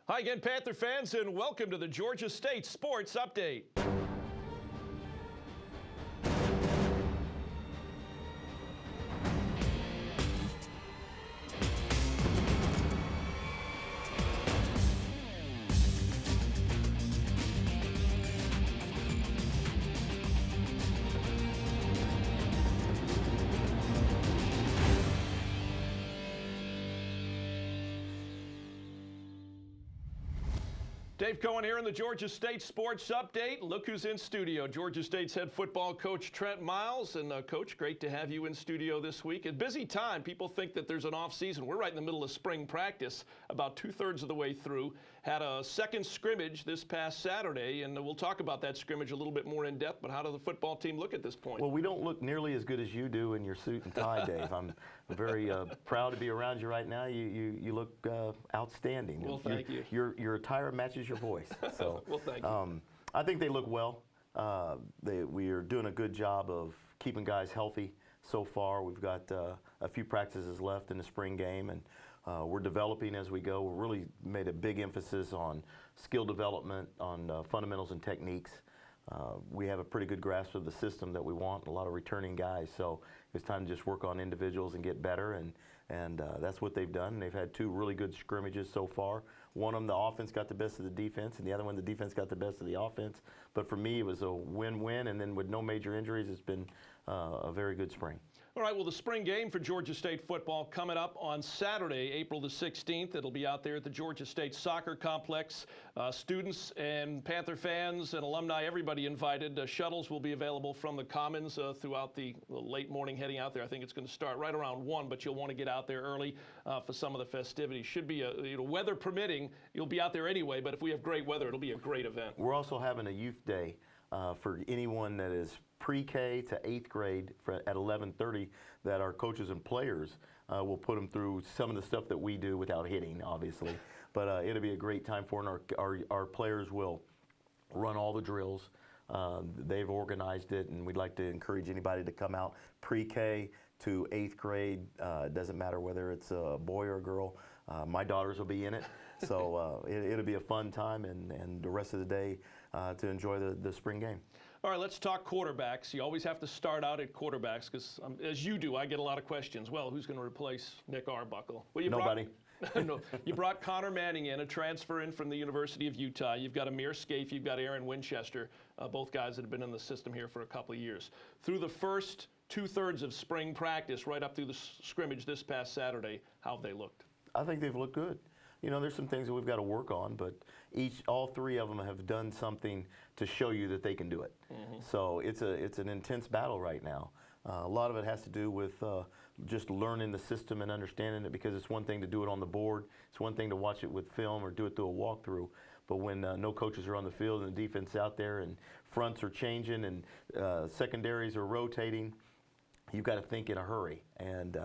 Hi again, Panther fans, and welcome to the Georgia State Sports Update. Dave Cohen here in the Georgia State Sports Update. Look who's in studio. Georgia State's head football coach, Trent Miles. And Coach, great to have you in studio this week. A busy time. People think that there's an off season. We're right in the middle of spring practice, about 2/3 of the way through. Had a second scrimmage this past Saturday, and we'll talk about that scrimmage a little bit more in depth. But how does the football team look at this point? Well, we don't look nearly as good as you do in your suit and tie, Dave. I'm very proud to be around you right now. You look outstanding. Well, thank you. Your attire matches your voice. So, well, thank you. I think they look well. We are doing a good job of keeping guys healthy so far. We've got a few practices left in the spring game, and we're developing as we go. We really made a big emphasis on skill development, on fundamentals and techniques. We have a pretty good grasp of the system that we want, a lot of returning guys, so it's time to just work on individuals and get better, and that's what they've done. They've had two really good scrimmages so far. One of them, the offense got the best of the defense, and the other one, the defense got the best of the offense. But for me, it was a win-win, and then with no major injuries, it's been a very good spring. All right, well, the spring game for Georgia State football coming up on Saturday, April the 16th. It'll be out there at the Georgia State Soccer Complex. Students and Panther fans and alumni, everybody invited. Shuttles will be available from the Commons throughout the late morning heading out there. I think it's going to start right around 1, but you'll want to get out there early for some of the festivities. Should be, weather permitting, you'll be out there anyway, but if we have great weather, it'll be a great event. We're also having a youth day for anyone that is pre-K to 8th grade at 11:30 that our coaches and players will put them through some of the stuff that we do without hitting, obviously. But it'll be a great time for them. Our players will run all the drills. They've organized it, and we'd like to encourage anybody to come out pre-K to 8th grade. It doesn't matter whether it's a boy or a girl. My daughters will be in it. So it'll be a fun time, and the rest of the day to enjoy the spring game. All right, let's talk quarterbacks. You always have to start out at quarterbacks because, as you do, I get a lot of questions. Well, who's going to replace Nick Arbuckle? Well, Nobody. No, you brought Connor Manning in, a transfer in from the University of Utah. You've got Amir Scaife, you've got Aaron Winchester, both guys that have been in the system here for a couple of years. Through the first 2/3 of spring practice, right up through the scrimmage this past Saturday, how have they looked? I think they've looked good. You know, there's some things that we've got to work on, but all three of them have done something to show you that they can do it. Mm-hmm. So it's an intense battle right now. A lot of it has to do with just learning the system and understanding it, because it's one thing to do it on the board. It's one thing to watch it with film or do it through a walkthrough. But when no coaches are on the field and the defense out there and fronts are changing and secondaries are rotating, you've got to think in a hurry. And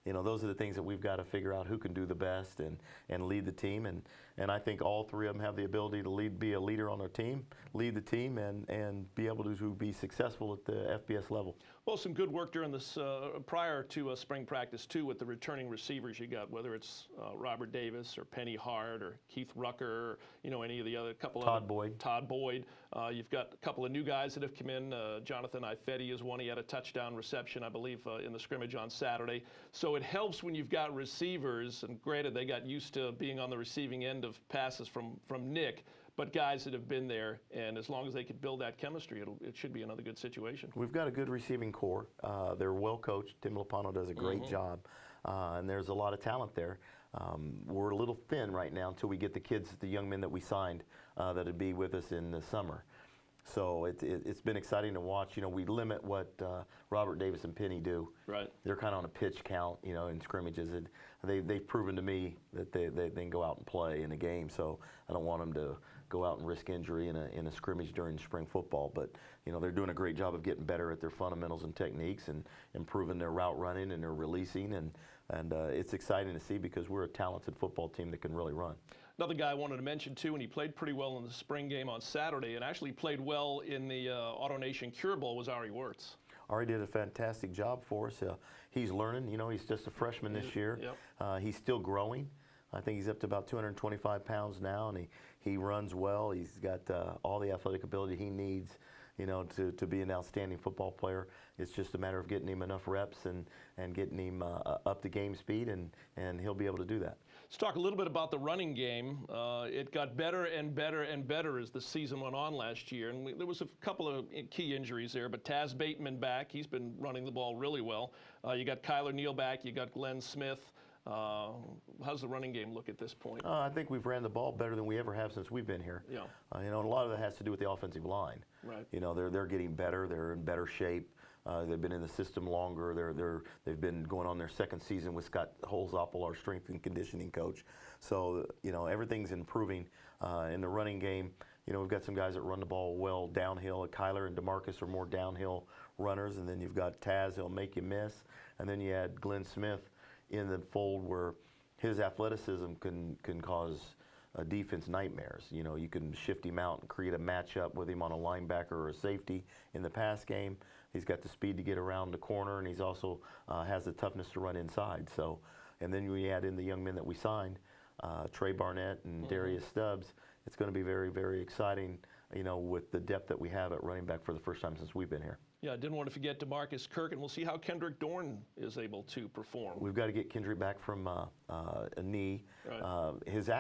those are the things that we've got to figure out who can do the best and lead the team. And I think all three of them have the ability to be a leader on their team, lead the team, and be able to be successful at the FBS level. Well, some good work during this prior to spring practice, too, with the returning receivers you got, whether it's Robert Davis or Penny Hart or Keith Rucker, or, any of the other couple of Todd Boyd. You've got a couple of new guys that have come in. Jonathan Ifedi is one. He had a touchdown reception, I believe, in the scrimmage on Saturday. So it helps when you've got receivers, and granted, they got used to being on the receiving end of passes from Nick, but guys that have been there, and as long as they could build that chemistry, it should be another good situation. We've got a good receiving core. They're well coached. Tim Lopano does a great job, and there's a lot of talent there. We're a little thin right now until we get the kids, the young men that we signed that'll be with us in the summer. So it's been exciting to watch. We limit what Robert Davis and Penny do. Right. They're kind of on a pitch count, in scrimmages. They've proven to me that they can go out and play in a game. So I don't want them to go out and risk injury in a scrimmage during spring football. But they're doing a great job of getting better at their fundamentals and techniques and improving their route running and their releasing. And it's exciting to see, because we're a talented football team that can really run. Another guy I wanted to mention, too, and he played pretty well in the spring game on Saturday and actually played well in the AutoNation Cure Bowl, was Ari Wirtz. Ari did a fantastic job for us. He's learning. He's just a freshman this year. Yep. He's still growing. I think he's up to about 225 pounds now, and he runs well. He's got all the athletic ability he needs, to be an outstanding football player. It's just a matter of getting him enough reps and getting him up to game speed, and he'll be able to do that. Let's talk a little bit about the running game. It got better and better and better as the season went on last year, and there was a couple of key injuries there, but Taz Bateman back. He's been running the ball really well. You got Kyler Neal back. You got Glenn Smith. How's the running game look at this point? I think we've ran the ball better than we ever have since we've been here. Yeah. And a lot of that has to do with the offensive line. Right. They're getting better. They're in better shape. They've been in the system longer. They've been going on their second season with Scott Holzoppel, our strength and conditioning coach. So everything's improving in the running game. We've got some guys that run the ball well downhill. Kyler and DeMarcus are more downhill runners, and then you've got Taz, he'll make you miss, and then you add Glenn Smith in the fold where his athleticism can cause defense nightmares. You can shift him out and create a matchup with him on a linebacker or a safety in the pass game. He's got the speed to get around the corner, and he's also has the toughness to run inside. So, and then we add in the young men that we signed, Trey Barnett and Darius Stubbs. It's going to be very, very exciting, with the depth that we have at running back for the first time since we've been here. Yeah, I didn't want to forget DeMarcus Kirk, and we'll see how Kendrick Dorn is able to perform. We've got to get Kendrick back from a knee. Right. His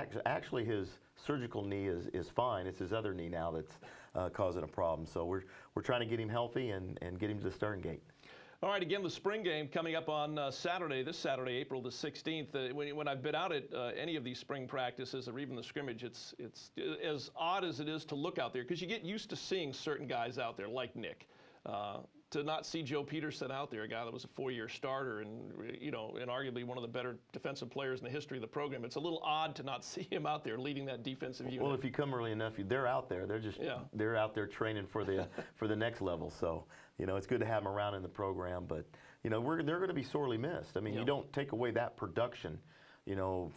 surgical knee is fine. It's his other knee now that's causing a problem. So we're trying to get him healthy and get him to the starting gate. All right, again, the spring game coming up on this Saturday, April the 16th. When I've been out at any of these spring practices or even the scrimmage, it's as odd as it is to look out there because you get used to seeing certain guys out there like Nick. To not see Joe Peterson out there, a guy that was a 4-year starter and arguably one of the better defensive players in the history of the program, it's a little odd to not see him out there leading that defensive unit. Well, if you come early enough, they're out there. They're out there training for the next level. So it's good to have them around in the program. But they're going to be sorely missed. I mean, you don't take away that production,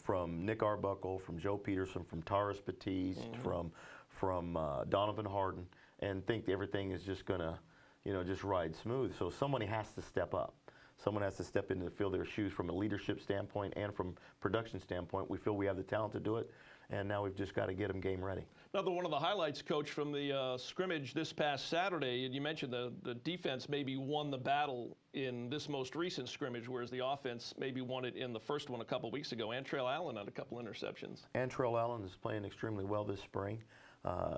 from Nick Arbuckle, from Joe Peterson, from Taurus Batiste, from Donovan Harden, and think everything is just going to just ride smooth. So somebody has to step up. Someone has to step in to fill their shoes from a leadership standpoint and from production standpoint. We feel we have the talent to do it, and now we've just got to get them game ready. Another one of the highlights, Coach, from the scrimmage this past Saturday, and you mentioned the defense maybe won the battle in this most recent scrimmage, whereas the offense maybe won it in the first one a couple weeks ago. Antrell Allen had a couple interceptions. Antrell Allen is playing extremely well this spring.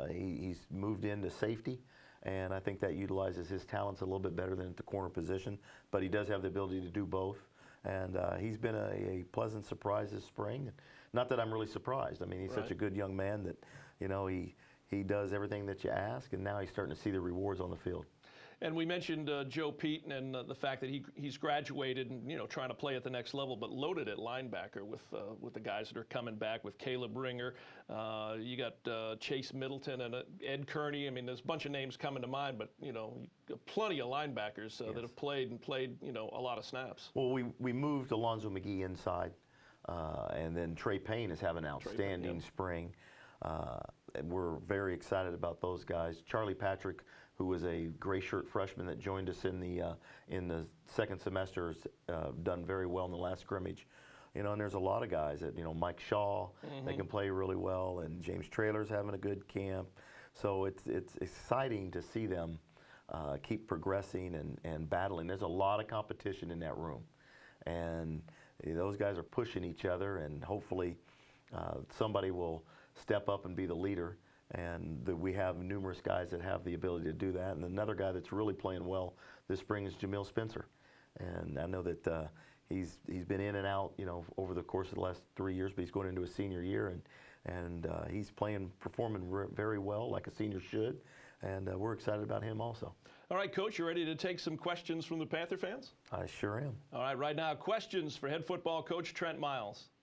He's moved into safety. And I think that utilizes his talents a little bit better than at the corner position. But he does have the ability to do both. And he's been a pleasant surprise this spring. Not that I'm really surprised. I mean, he's such a good young man that, he does everything that you ask. And now he's starting to see the rewards on the field. And we mentioned Joe Pete and the fact that he's graduated and trying to play at the next level, but loaded at linebacker with the guys that are coming back with Caleb Ringer. You got Chase Middleton and Ed Kearney. I mean, there's a bunch of names coming to mind, but plenty of linebackers that have played a lot of snaps. Well, we moved Alonzo McGee inside, and then Trey Payne is having an outstanding spring. And we're very excited about those guys. Charlie Patrick, who was a gray shirt freshman that joined us in the second semester, has done very well in the last scrimmage. And there's a lot of guys that Mike Shaw, they can play really well, and James Traylor's having a good camp. So it's exciting to see them keep progressing and battling. There's a lot of competition in that room, and those guys are pushing each other, and hopefully somebody will step up and be the leader. And we have numerous guys that have the ability to do that. And another guy that's really playing well this spring is Jamil Spencer. And I know that he's been in and out, over the course of the last 3 years, but he's going into his senior year, and he's performing very well, like a senior should. And we're excited about him also. All right, Coach, you ready to take some questions from the Panther fans? I sure am. All right, right now, questions for head football coach Trent Miles.